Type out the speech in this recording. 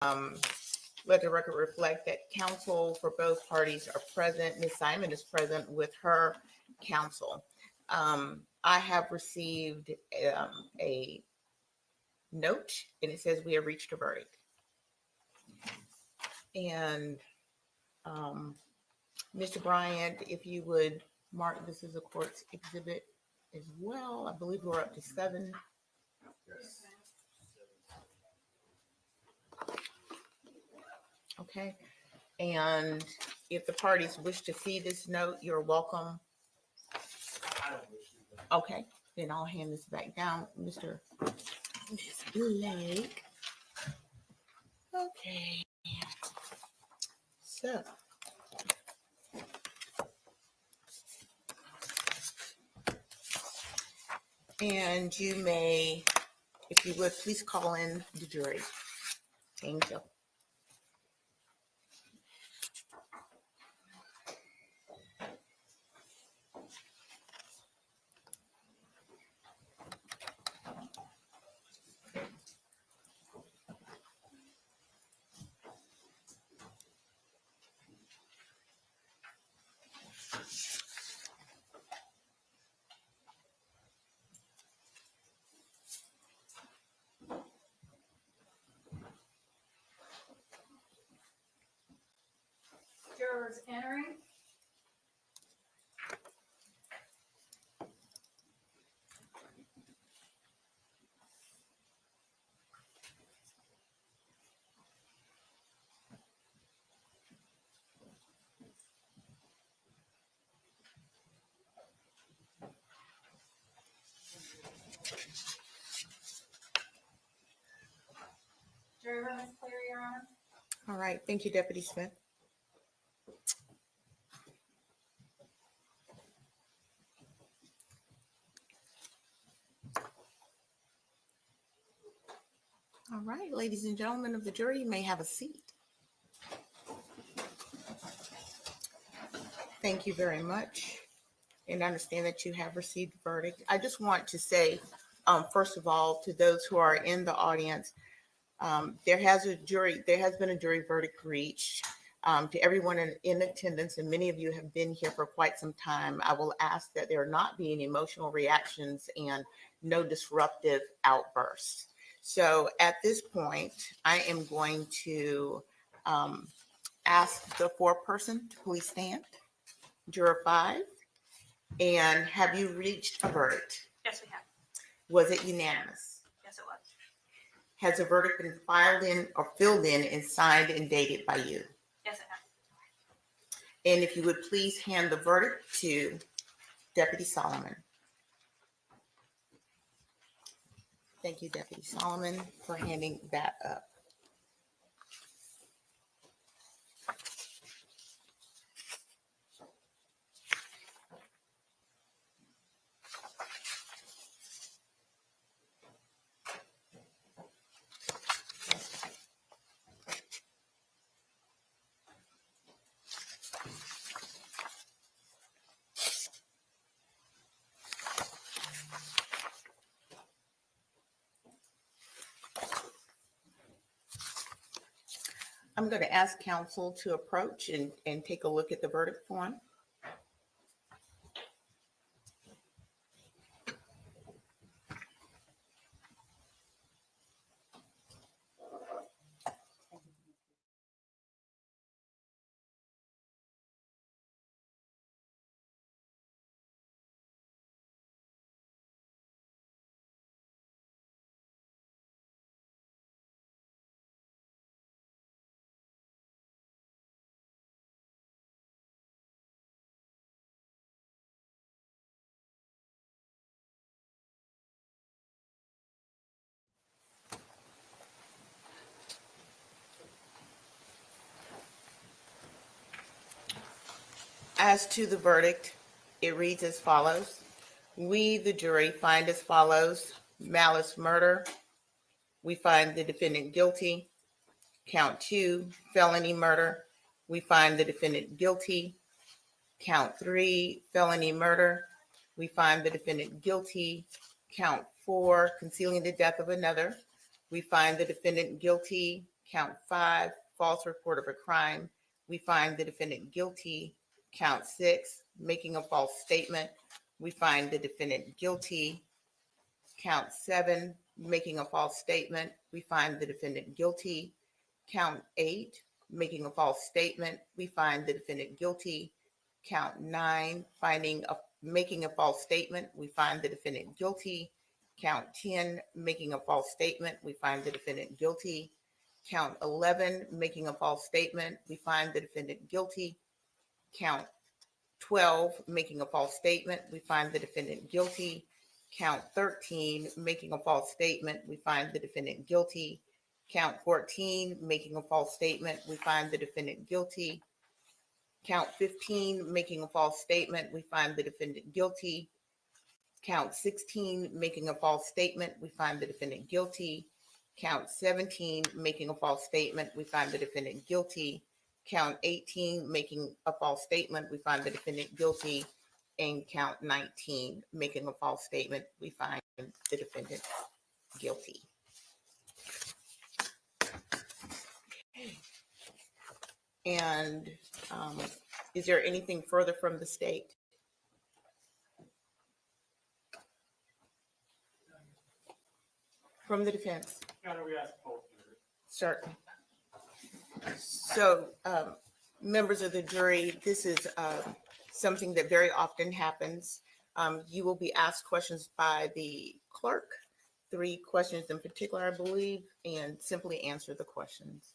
Let the record reflect that counsel for both parties are present. Ms. Simon is present with her counsel. I have received a note, and it says we have reached a verdict. And Mr. Bryant, if you would mark this as a court's exhibit as well. I believe we're up to 7. Okay. And if the parties wish to see this note, you're welcome. Okay, then I'll hand this back down, Ms. Blake. Okay. So. And you may, if you would, please call in the jury. Thank you. Jurors entering. Jury room is clear, Your Honor. All right, thank you, Deputy Smith. All right, ladies and gentlemen of the jury, you may have a seat. Thank you very much. And I understand that you have received a verdict. I just want to say, first of all, to those who are in the audience, there has been a jury verdict reached. To everyone in attendance, and many of you have been here for quite some time, I will ask that there not be any emotional reactions and no disruptive outbursts. So at this point, I am going to ask the foreperson to please stand. Juror 5. And have you reached a verdict? Yes, we have. Was it unanimous? Yes, it was. Has the verdict been filed in or filled in and signed and dated by you? Yes, it has. And if you would please hand the verdict to Deputy Solomon. Thank you, Deputy Solomon, for handing that up. I'm going to ask counsel to approach and take a look at the verdict form. As to the verdict, it reads as follows. We, the jury, find as follows: malice murder. We find the defendant guilty. Count 2, felony murder. We find the defendant guilty. Count 3, felony murder. We find the defendant guilty. Count 4, concealing the death of another. We find the defendant guilty. Count 5, false report of a crime. We find the defendant guilty. Count 6, making a false statement. We find the defendant guilty. Count 7, making a false statement. We find the defendant guilty. Count 8, making a false statement. We find the defendant guilty. Count 9, making a false statement. We find the defendant guilty. Count 10, making a false statement. We find the defendant guilty. Count 11, making a false statement. We find the defendant guilty. Count 12, making a false statement. We find the defendant guilty. Count 13, making a false statement. We find the defendant guilty. Count 14, making a false statement. We find the defendant guilty. Count 15, making a false statement. We find the defendant guilty. Count 16, making a false statement. We find the defendant guilty. Count 17, making a false statement. We find the defendant guilty. Count 18, making a false statement. We find the defendant guilty. And count 19, making a false statement. We find the defendant guilty. And is there anything further from the state? From the defense? We asked both. Certainly. So, members of the jury, this is something that very often happens. You will be asked questions by the clerk, 3 questions in particular, I believe, and simply answer the questions.